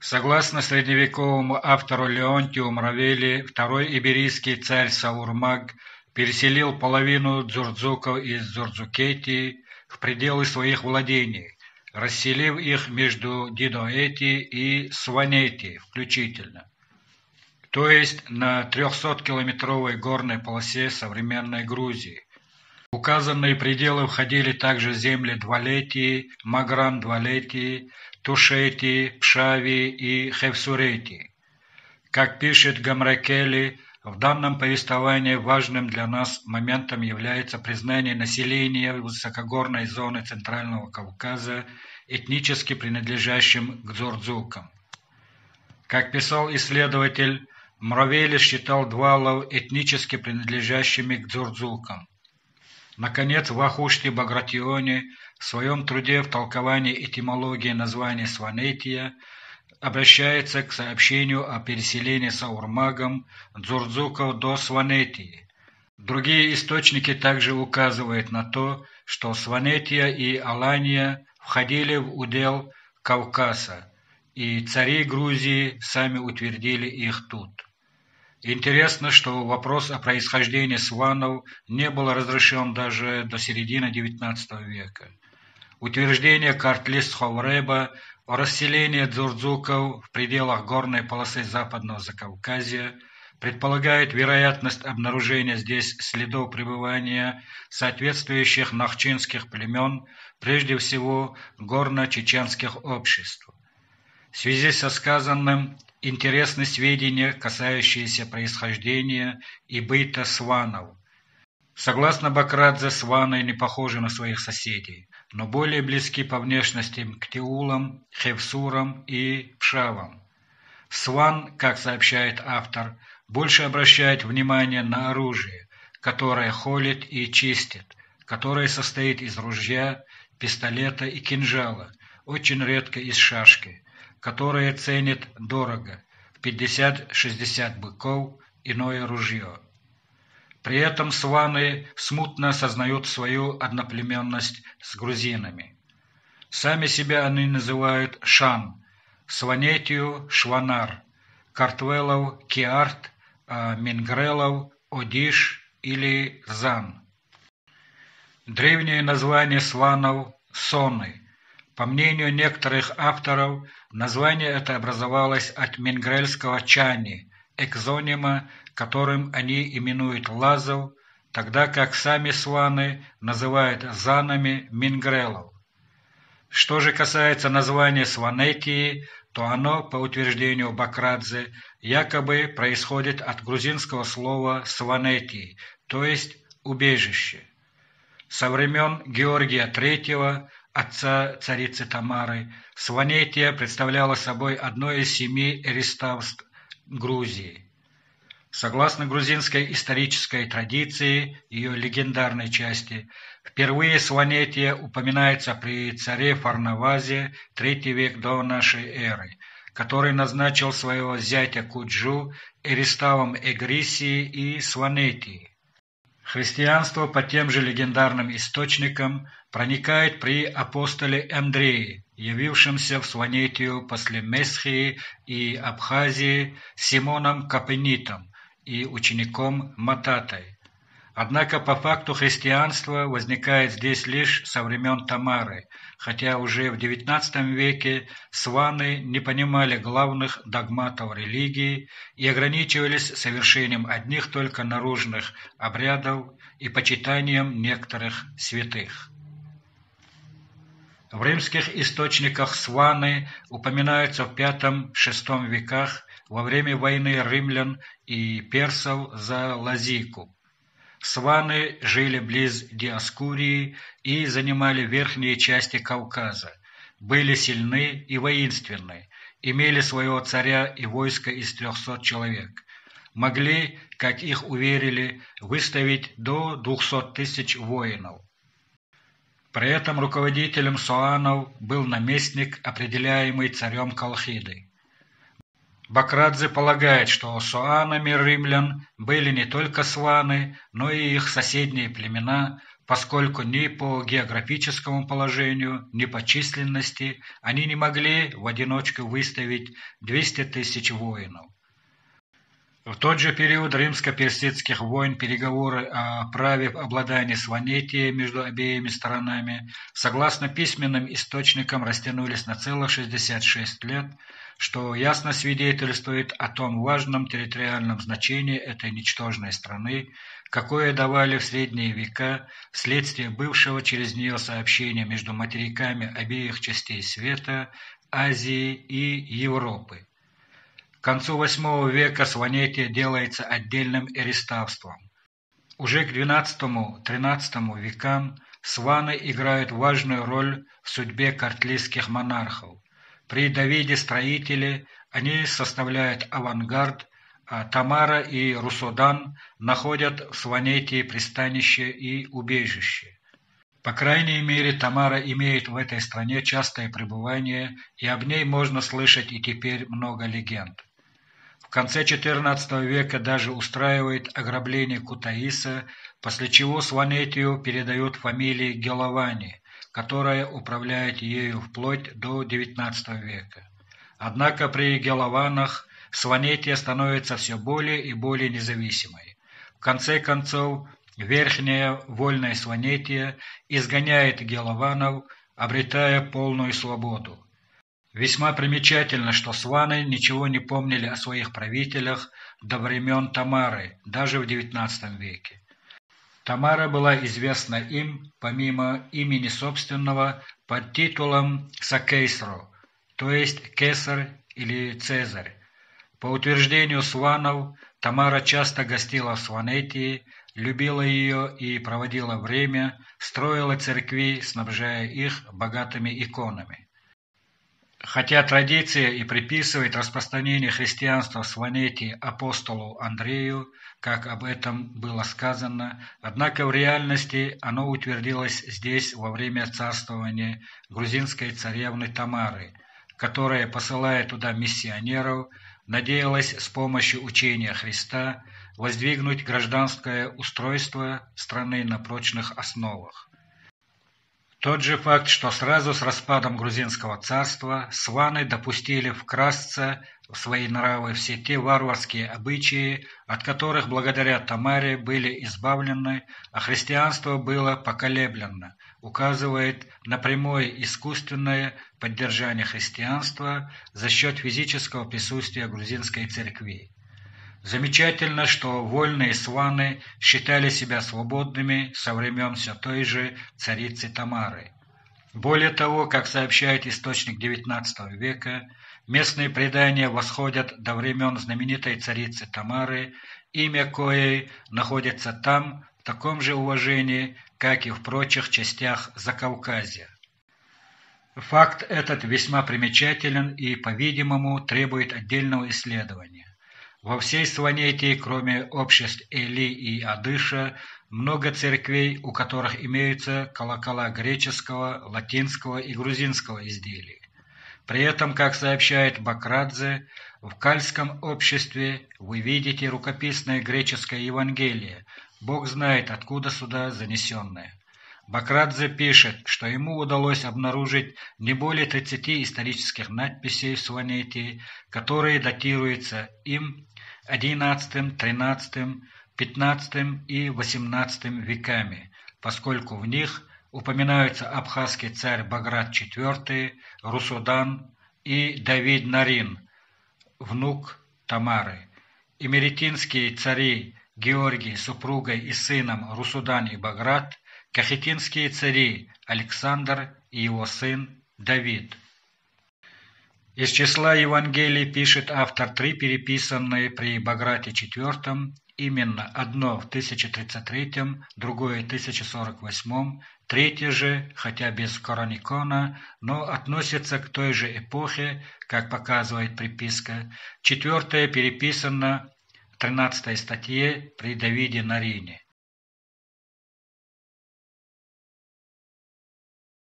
Согласно средневековому автору Леонтию Мравели, второй иберийский царь Саурмаг переселил половину дзурдзуков из Дзурдзукетии в пределы своих владений, расселив их между Дидоэти и Сванети включительно, то есть на 300-километровой горной полосе современной Грузии. В указанные пределы входили также земли Двалетии, Магран-Двалетии, Тушетии, Пшавии и Хевсуретии. Как пишет Гамракели, в данном повествовании важным для нас моментом является признание населения высокогорной зоны Центрального Кавказа этнически принадлежащим к дзурдзукам. Как писал исследователь, Мравели считал двалов этнически принадлежащими к дзурдзукам. Наконец, в Ахушти-Багратионе в своем труде в толковании этимологии названия Сванетия обращается к сообщению о переселении Саурмагом дзурдзуков до Сванетии. Другие источники также указывают на то, что Сванетия и Алания входили в удел Кавказа, и цари Грузии сами утвердили их тут. Интересно, что вопрос о происхождении сванов не был разрешен даже до середины XIX века. Утверждение Картлист-Ховреба о расселении дзурдзуков в пределах горной полосы Западного Закавказья предполагает вероятность обнаружения здесь следов пребывания соответствующих нахчинских племен, прежде всего горно-чеченских обществ. В связи со сказанным интересны сведения, касающиеся происхождения и быта сванов. Согласно Бакрадзе, сваны не похожи на своих соседей, но более близки по внешности к теулам, хевсурам и пшавам. Сван, как сообщает автор, больше обращает внимание на оружие, которое холит и чистит, которое состоит из ружья, пистолета и кинжала, очень редко из шашки, которое ценит дорого, в 50-60 быков, иное ружье. При этом сваны смутно осознают свою одноплеменность с грузинами. Сами себя они называют шан, Сванетию – шванар, картвелов – киарт, а мингрелов – одиш или зан. Древнее название сванов – соны. По мнению некоторых авторов, название это образовалось от мингрельского чани, экзонима, которым они именуют лазов, тогда как сами сваны называют занами мингрелов. Что же касается названия Сванетии, то оно, по утверждению Бакрадзе, якобы происходит от грузинского слова «сванетии», то есть «убежище». Со времен Георгия III, отца царицы Тамары, Сванетия представляла собой одно из 7 эриставств Грузии. Согласно грузинской исторической традиции, ее легендарной части, впервые Сванетия упоминается при царе Фарнавазе, III век до нашей эры, который назначил своего зятя Куджу эриставом Эгрисии и Сванетии. Христианство по тем же легендарным источникам проникает при апостоле Андрее, явившемся в Сванетию после Месхии и Абхазии Симоном Капенитом и учеником Мататой. Однако по факту христианство возникает здесь лишь со времен Тамары, хотя уже в XIX веке сваны не понимали главных догматов религии и ограничивались совершением одних только наружных обрядов и почитанием некоторых святых. В римских источниках сваны упоминаются в V-VI веках во время войны римлян и персов за Лазийку. Сваны жили близ Диоскурии и занимали верхние части Кавказа, были сильны и воинственны, имели своего царя и войско из 300 человек, могли, как их уверили, выставить до 200 тысяч воинов. При этом руководителем соанов был наместник, определяемый царем Колхиды. Бакрадзе полагает, что соанами римлян были не только сваны, но и их соседние племена, поскольку ни по географическому положению, ни по численности они не могли в одиночку выставить 200 тысяч воинов. В тот же период римско-персидских войн переговоры о праве обладания Сванетией между обеими сторонами, согласно письменным источникам, растянулись на целых 66 лет, что ясно свидетельствует о том важном территориальном значении этой ничтожной страны, какое давали в средние века вследствие бывшего через нее сообщения между материками обеих частей света, Азии и Европы. К концу VIII века Сванетия делается отдельным эриставством. Уже к XII-XIII векам сваны играют важную роль в судьбе картлийских монархов. При Давиде Строителе они составляют авангард, а Тамара и Русудан находят в Сванетии пристанище и убежище. По крайней мере, Тамара имеет в этой стране частое пребывание, и об ней можно слышать и теперь много легенд. В конце XIV века даже устраивает ограбление Кутаиса, после чего Сванетию передают фамилии Геловани, которая управляет ею вплоть до XIX века. Однако при Гелованах Сванетия становится все более и более независимой. В конце концов, Верхняя Вольная Сванетия изгоняет Гелованов, обретая полную свободу. Весьма примечательно, что сваны ничего не помнили о своих правителях до времен Тамары, даже в XIX веке. Тамара была известна им, помимо имени собственного, под титулом Сакейсро, то есть Кесарь или Цезарь. По утверждению сванов, Тамара часто гостила в Сванетии, любила ее и проводила время, строила церкви, снабжая их богатыми иконами. Хотя традиция и приписывает распространение христианства в Сванетии апостолу Андрею, как об этом было сказано, однако в реальности оно утвердилось здесь во время царствования грузинской царевны Тамары, которая, посылая туда миссионеров, надеялась с помощью учения Христа воздвигнуть гражданское устройство страны на прочных основах. Тот же факт, что сразу с распадом грузинского царства сваны допустили вкрасться в свои нравы все те варварские обычаи, от которых благодаря Тамаре были избавлены, а христианство было поколеблено, указывает на прямое искусственное поддержание христианства за счет физического присутствия грузинской церкви. Замечательно, что вольные сваны считали себя свободными со времен все той же царицы Тамары. Более того, как сообщает источник XIX века, местные предания восходят до времен знаменитой царицы Тамары, имя коей находится там в таком же уважении, как и в прочих частях Закавказья. Факт этот весьма примечателен и, по-видимому, требует отдельного исследования. Во всей Сванетии, кроме обществ Эли и Адыша, много церквей, у которых имеются колокола греческого, латинского и грузинского изделий. При этом, как сообщает Бакрадзе, в Кальском обществе вы видите рукописное греческое Евангелие, Бог знает, откуда сюда занесенное. Бакрадзе пишет, что ему удалось обнаружить не более 30 исторических надписей в Сванетии, которые датируются им XI, XIII, XV и XVIII веками, поскольку в них упоминаются абхазский царь Баграт IV, Русудан и Давид Нарин, внук Тамары, имеретинские цари Георгий с супругой и сыном Русудан и Баграт, кахетинские цари Александр и его сын Давид. Из числа Евангелий пишет автор 3 переписанные при Баграте IV, именно одно в 1033, другое в 1048, третье же, хотя без Короникона, но относится к той же эпохе, как показывает приписка, четвертое переписано в 13 статье при Давиде Нарине.